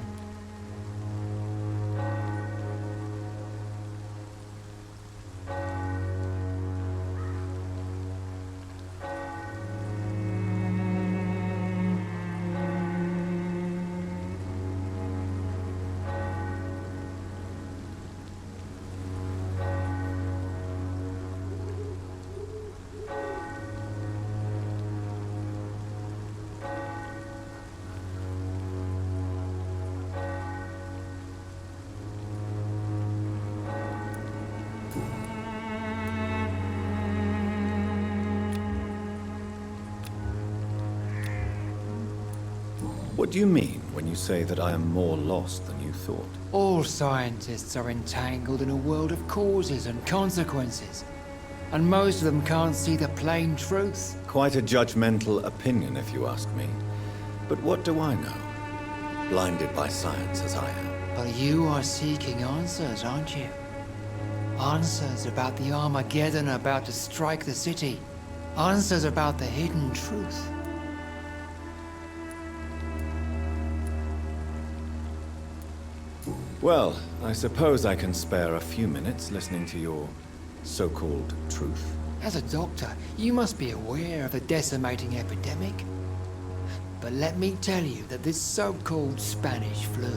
What do you mean when you say that I am more lost than you thought? All scientists are entangled in a world of causes and consequences, and most of them can't see the plain truth. Quite a judgmental opinion, if you ask me. But what do I know? Blinded by science as I am. But you are seeking answers, aren't you? Answers about the Armageddon about to strike the city. Answers about the hidden truth. Well, I suppose I can spare a few minutes listening to your so-called truth. As a doctor, you must be aware of the decimating epidemic. But let me tell you that this so-called Spanish flu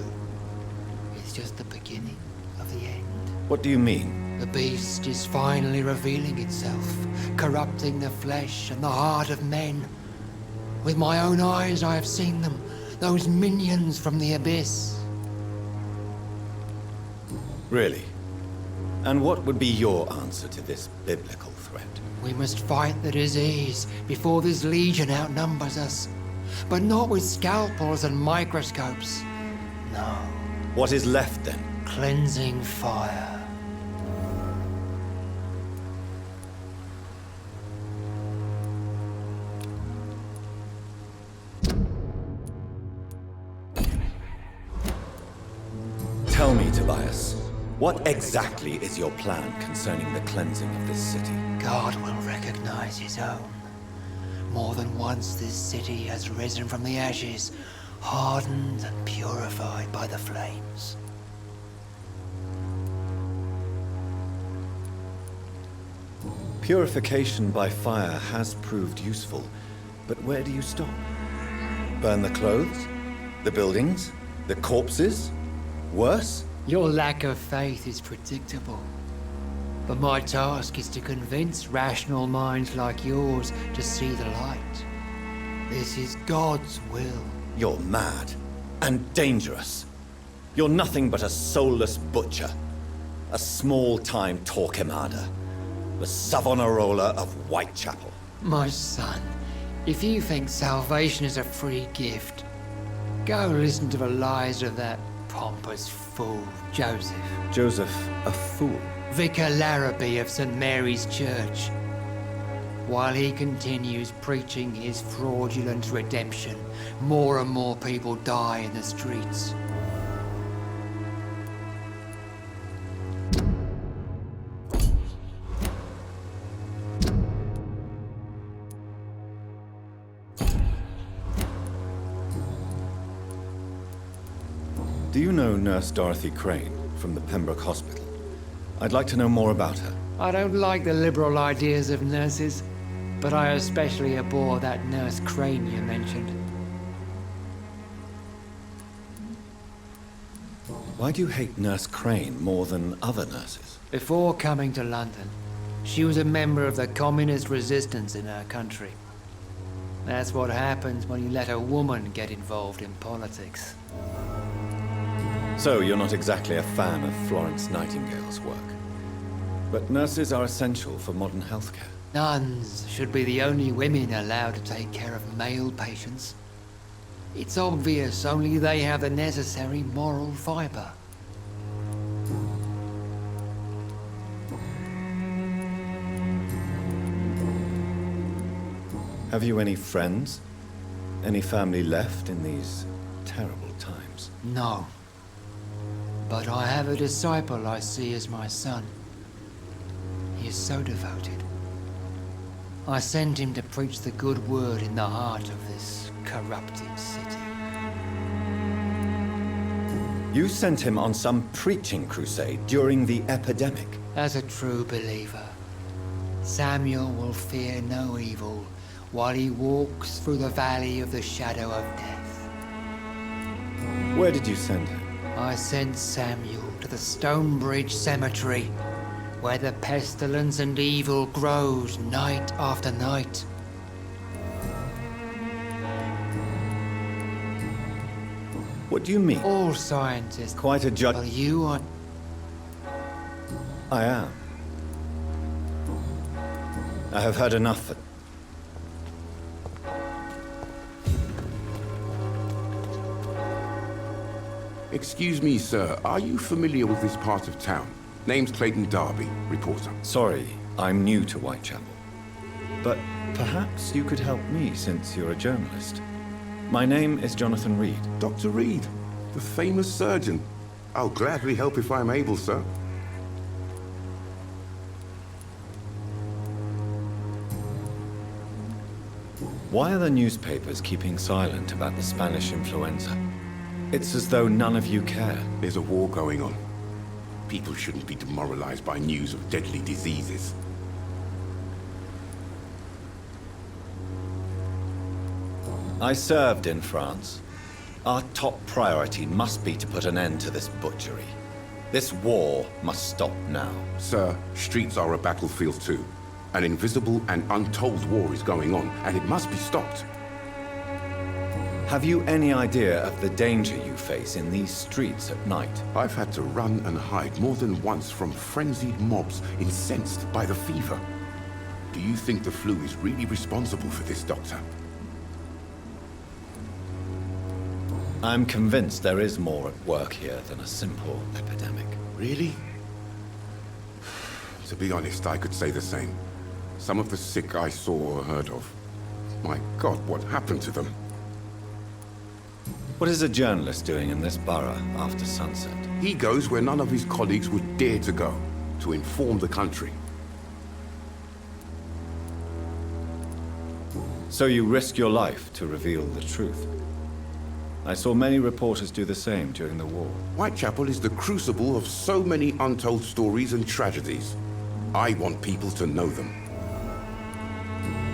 is just the beginning of the end. What do you mean? The beast is finally revealing itself, corrupting the flesh and the heart of men. With my own eyes I have seen them, those minions from the abyss. Really? And what would be your answer to this biblical threat? We must fight the disease before this legion outnumbers us. But not with scalpels and microscopes. No. What is left then? Cleansing fire. Tell me, Tobias, what exactly is your plan concerning the cleansing of this city? God will recognize his own. More than once this city has risen from the ashes, hardened and purified by the flames. Purification by fire has proved useful, but where do you stop? Burn the clothes? The buildings? The corpses? Worse? Your lack of faith is predictable. But my task is to convince rational minds like yours to see the light. This is God's will. You're mad and dangerous. You're nothing but a soulless butcher. A small-time Torquemada. The Savonarola of Whitechapel. My son, if you think salvation is a free gift, go listen to the lies of that pompous fool, Joseph. Joseph, a fool? Vicar Larrabee of St. Mary's Church. While he continues preaching his fraudulent redemption, more and more people die in the streets. Do you know Nurse Dorothy Crane from the Pembroke Hospital? I'd like to know more about her. I don't like the liberal ideas of nurses, but I especially abhor that Nurse Crane you mentioned. Why do you hate Nurse Crane more than other nurses? Before coming to London, she was a member of the communist resistance in her country. That's what happens when you let a woman get involved in politics. So you're not exactly a fan of Florence Nightingale's work. But nurses are essential for modern healthcare. Nuns should be the only women allowed to take care of male patients. It's obvious only they have the necessary moral fiber. Have you any friends? Any family left in these terrible times? No. But I have a disciple I see as my son. He is so devoted. I send him to preach the good word in the heart of this corrupted city. You sent him on some preaching crusade during the epidemic. As a true believer, Samuel will fear no evil while he walks through the valley of the shadow of death. Where did you send him? I sent Samuel to the Stonebridge Cemetery, where the pestilence and evil grows night after night. What do you mean? All scientists. Quite a judge. But you are... I am. I have heard enough. Excuse me, sir. Are you familiar with this part of town? Name's Clayton Darby, reporter. Sorry, I'm new to Uайтчэпel. But perhaps you could help me since you're a journalist. My name is Jonathan Reed. Dr. Reed, the famous surgeon. I'll gladly help if I'm able, sir. Why are the newspapers keeping silent about the Spanish influenza? It's as though none of you care. There's a war going on. People shouldn't be demoralized by news of deadly diseases. I served in France. Our top priority must be to put an end to this butchery. This war must stop now. Sir, streets are a battlefield too. An invisible and untold war is going on, and it must be stopped. Have you any idea of the danger you face in these streets at night? I've had to run and hide more than once from frenzied mobs incensed by the fever. Do you think the flu is really responsible for this, Doctor? I'm convinced there is more at work here than a simple epidemic. Really? To be honest, I could say the same. Some of the sick I saw or heard of. My God, what happened to them? What is a journalist doing in this borough after sunset? He goes where none of his colleagues would dare to go, to inform the country. So you risk your life to reveal the truth. I saw many reporters do the same during the war. Uайтчэпel is the crucible of so many untold stories and tragedies. I want people to know them.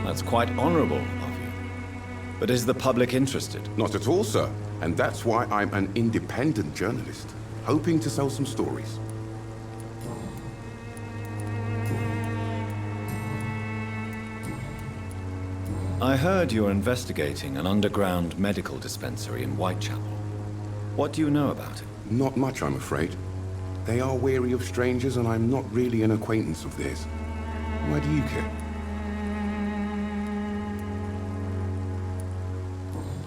That's quite honorable of you. But is the public interested? Not at all, sir. And that's why I'm an independent journalist, hoping to sell some stories. I heard you're investigating an underground medical dispensary in Uайтчэпel. What do you know about it? Not much, I'm afraid. They are wary of strangers, and I'm not really an acquaintance of theirs. Why do you care?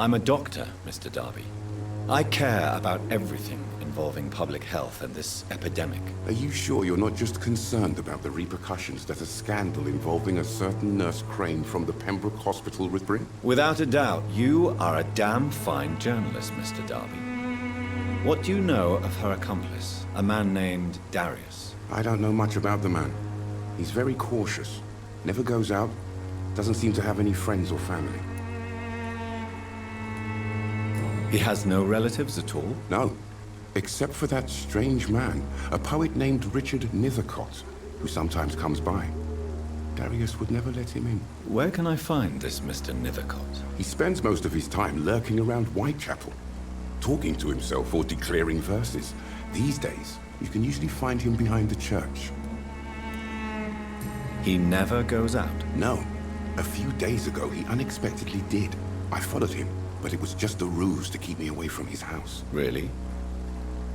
I'm a doctor, Mr. Darby. I care about everything involving public health and this epidemic. Are you sure you're not just concerned about the repercussions that a scandal involving a certain Nurse Crane from the Pembroke Hospital would bring? Without a doubt, you are a damn fine journalist, Mr. Darby. What do you know of her accomplice, a man named Darius? I don't know much about the man. He's very cautious, never goes out, doesn't seem to have any friends or family. He has no relatives at all? No, except for that strange man, a poet named Richard Nithercott, who sometimes comes by. Darius would never let him in. Where can I find this Mr. Nithercott? He spends most of his time lurking around Uайтчэпel, talking to himself or declaring verses. These days, you can usually find him behind the church. He never goes out? No. A few days ago, he unexpectedly did. I followed him, but it was just a ruse to keep me away from his house. Really?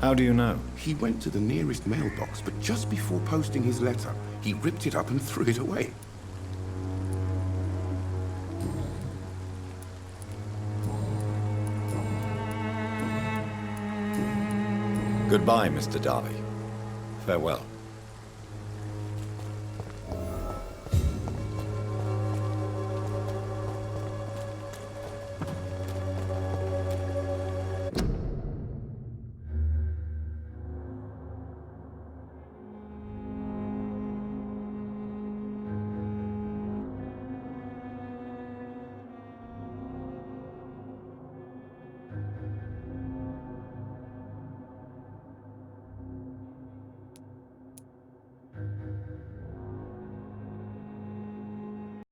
How do you know? He went to the nearest mailbox, but just before posting his letter, he ripped it up and threw it away. Goodbye, Mr. Darby. Farewell.